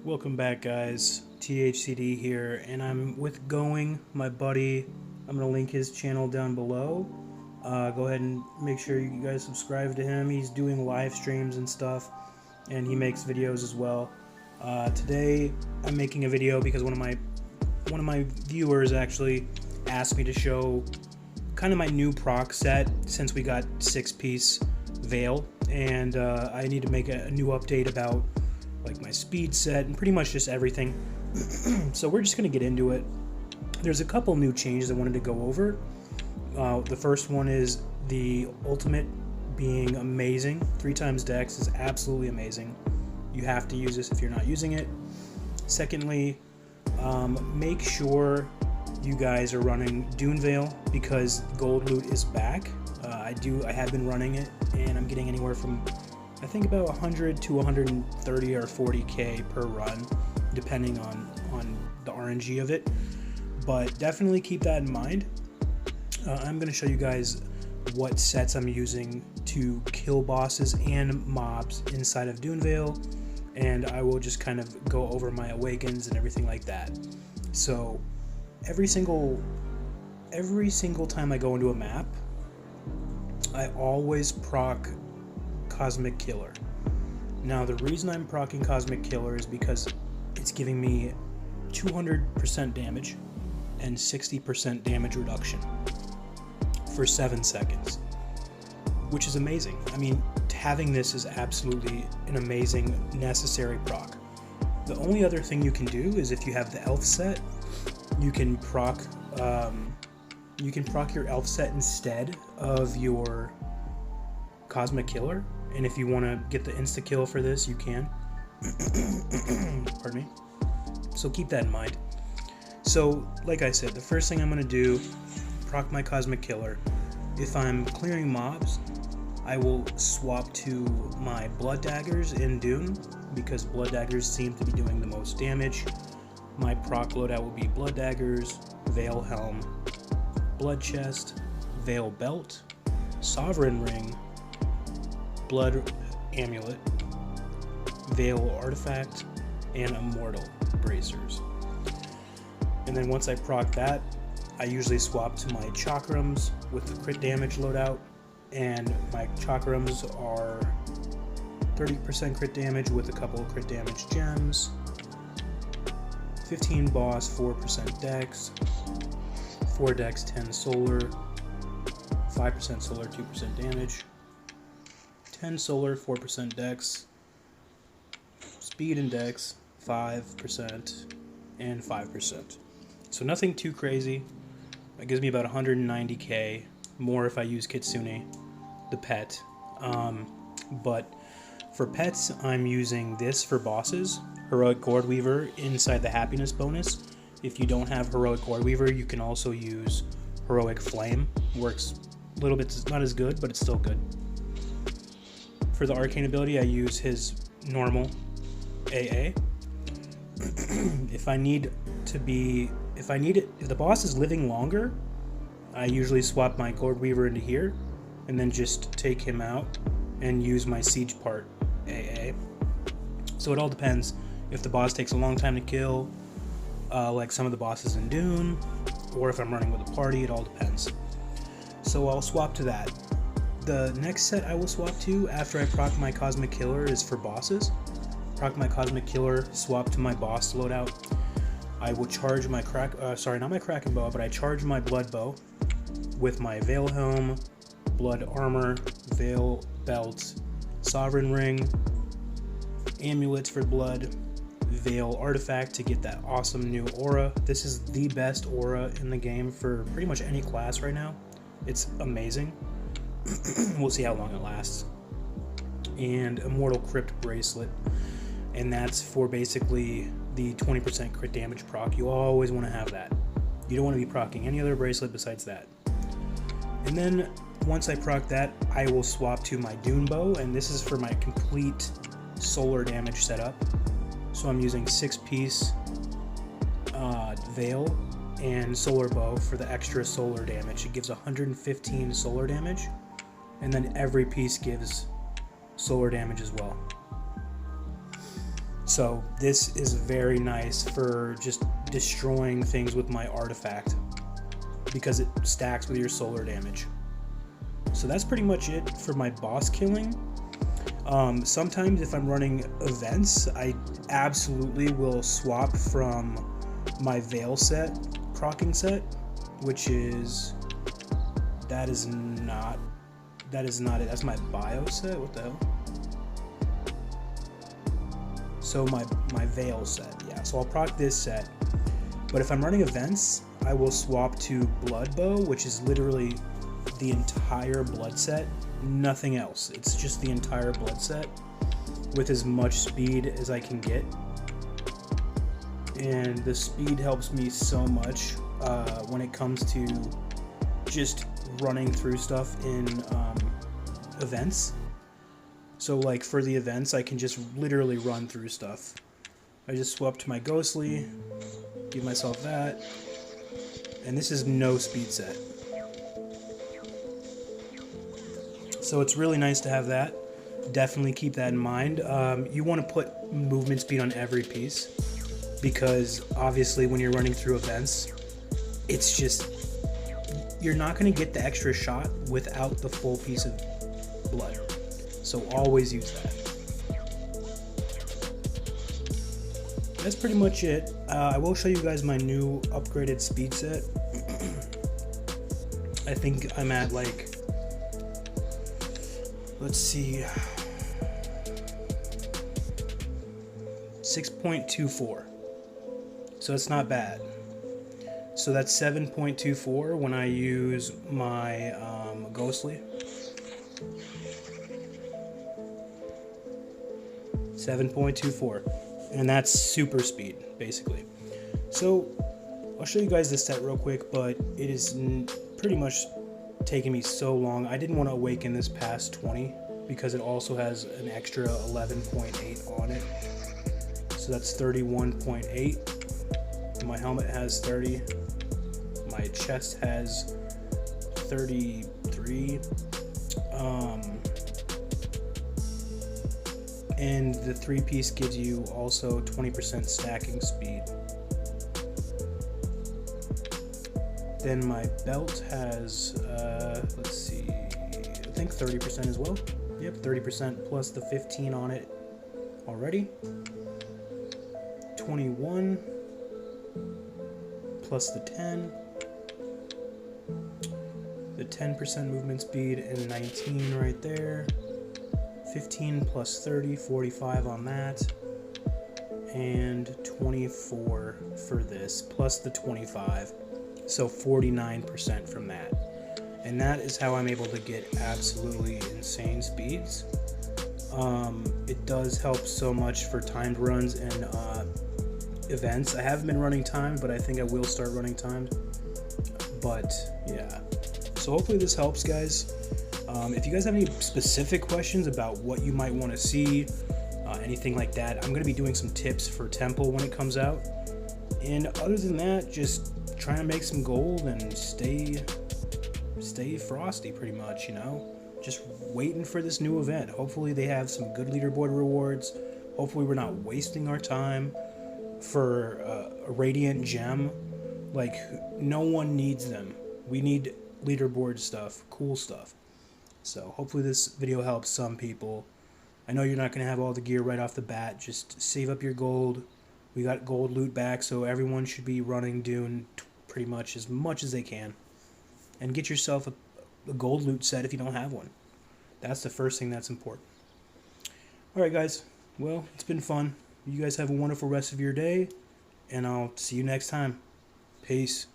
Welcome back, guys. THCD here, and I'm with Going, my buddy. I'm going to link his channel down below. Go ahead and make sure you guys subscribe to him. He's doing live streams and stuff, and he makes videos as well. Today, I'm making a video because one of my viewers actually asked me to show kind of my new proc set since we got 6-piece Veil, and I need to make a new update about like my speed set and pretty much just everything. So we're just going to get into it. There's a couple new changes I wanted to go over. The first one is the ultimate being amazing. 3x dex is absolutely amazing. You have to use this if you're not using it. Secondly, make sure you guys are running Dune Veil because gold loot is back. I have been running it, and I'm getting anywhere from I think about 100 to 130 or 40k per run, depending on the RNG of it. But definitely keep that in mind. I'm going to show you guys what sets I'm using to kill bosses and mobs inside of Dune Veil, and I will just kind of go over my awakens and everything like that. So every single time I go into a map, I always proc Cosmic Killer. Now the reason I'm proccing Cosmic Killer is because it's giving me 200% damage and 60% damage reduction for 7 seconds, which is amazing. I mean, having this is absolutely an amazing necessary proc. The only other thing you can do is if you have the elf set, you can proc your elf set instead of your Cosmic Killer. And if you want to get the insta-kill for this, you can. Pardon me. So keep that in mind. So, like I said, the first thing I'm going to do, proc my Cosmic Killer. If I'm clearing mobs, I will swap to my Blood Daggers in Dune, because Blood Daggers seem to be doing the most damage. My proc loadout will be Blood Daggers, Veil Helm, Blood Chest, Veil Belt, Sovereign Ring, Blood Amulet, Veil Artifact, and Immortal Bracers. And then once I proc that, I usually swap to my Chakrams with the crit damage loadout, and my Chakrams are 30% crit damage with a couple of crit damage gems, 15 boss, 4% dex, 4 dex, 10 solar, 5% solar, 2% damage, 10 solar, 4% dex, speed and dex, 5%, and 5%. So nothing too crazy. It gives me about 190k, more if I use Kitsune, the pet. But for pets, I'm using this for bosses, Heroic Gourdweaver inside the happiness bonus. If you don't have Heroic Gourdweaver, you can also use Heroic Flame. Works a little bit, not as good, but it's still good. For the Arcane ability, I use his normal AA. If the boss is living longer, I usually swap my Gourdweaver into here, and then just take him out and use my Siege part AA. So it all depends. If the boss takes a long time to kill, like some of the bosses in Dune, or if I'm running with a party, it all depends. So I'll swap to that. The next set I will swap to after I proc my Cosmic Killer is for bosses. Proc my Cosmic Killer, swap to my boss loadout. I will charge my not my Kraken Bow, but I charge my Blood Bow with my Veil Helm, Blood Armor, Veil Belt, Sovereign Ring, Amulets for Blood, Veil Artifact to get that awesome new aura. This is the best aura in the game for pretty much any class right now. It's amazing. We'll see how long it lasts. And Immortal Crypt Bracelet, and that's for basically the 20% crit damage proc. You always want to have that. You don't want to be proccing any other bracelet besides that. And then once I proc that, I will swap to my Dune Bow, and this is for my complete solar damage setup. So I'm using 6-piece Veil and Solar Bow for the extra solar damage. It gives 115 solar damage, and then every piece gives solar damage as well. So this is very nice for just destroying things with my artifact, because it stacks with your solar damage. So that's pretty much it for my boss killing. Sometimes if I'm running events, I absolutely will swap from my Veil set, procking set, which is, that is not it. That's my bio set. What the hell? So my Veil set, yeah. So I'll proc this set. But if I'm running events, I will swap to Blood Bow, which is literally the entire blood set, nothing else. It's just the entire blood set with as much speed as I can get. And the speed helps me so much when it comes to just running through stuff in events. So like for the events, I can just literally run through stuff. I just swap to my Ghostly, give myself that, and this is no speed set. So it's really nice to have that. Definitely keep that in mind. You want to put movement speed on every piece, because obviously when you're running through events, it's just, you're not going to get the extra shot without the full piece of blood. So always use that. That's pretty much it. I will show you guys my new upgraded speed set. I think I'm at like, let's see, 6.24. So it's not bad. So that's 7.24 when I use my Ghostly. 7.24, and that's super speed basically. So I'll show you guys this set real quick, but it is pretty much taking me so long. I didn't want to awaken this past 20 because it also has an extra 11.8 on it, so that's 31.8. My helmet has 30, my chest has 33, and the 3-piece gives you also 20% stacking speed. Then my belt has, let's see, I think 30% as well. Yep, 30% plus the 15 on it already. 21 plus the 10. The 10% movement speed and 19 right there. 15 plus 30, 45 on that, and 24 for this, plus the 25, so 49% from that. And that is how I'm able to get absolutely insane speeds. It does help so much for timed runs and events. I haven't been running timed, but I think I will start running timed. But yeah, so hopefully this helps, guys. If you guys have any specific questions about what you might want to see, anything like that, I'm going to be doing some tips for Temple when it comes out. And other than that, just trying to make some gold and stay frosty pretty much, you know? Just waiting for this new event. Hopefully they have some good leaderboard rewards. Hopefully we're not wasting our time for a Radiant Gem. Like, no one needs them. We need leaderboard stuff, cool stuff. So hopefully this video helps some people. I know you're not going to have all the gear right off the bat. Just save up your gold. We got gold loot back, so everyone should be running Dune pretty much as they can. And get yourself a gold loot set if you don't have one. That's the first thing that's important. Alright guys, well, it's been fun. You guys have a wonderful rest of your day, and I'll see you next time. Peace.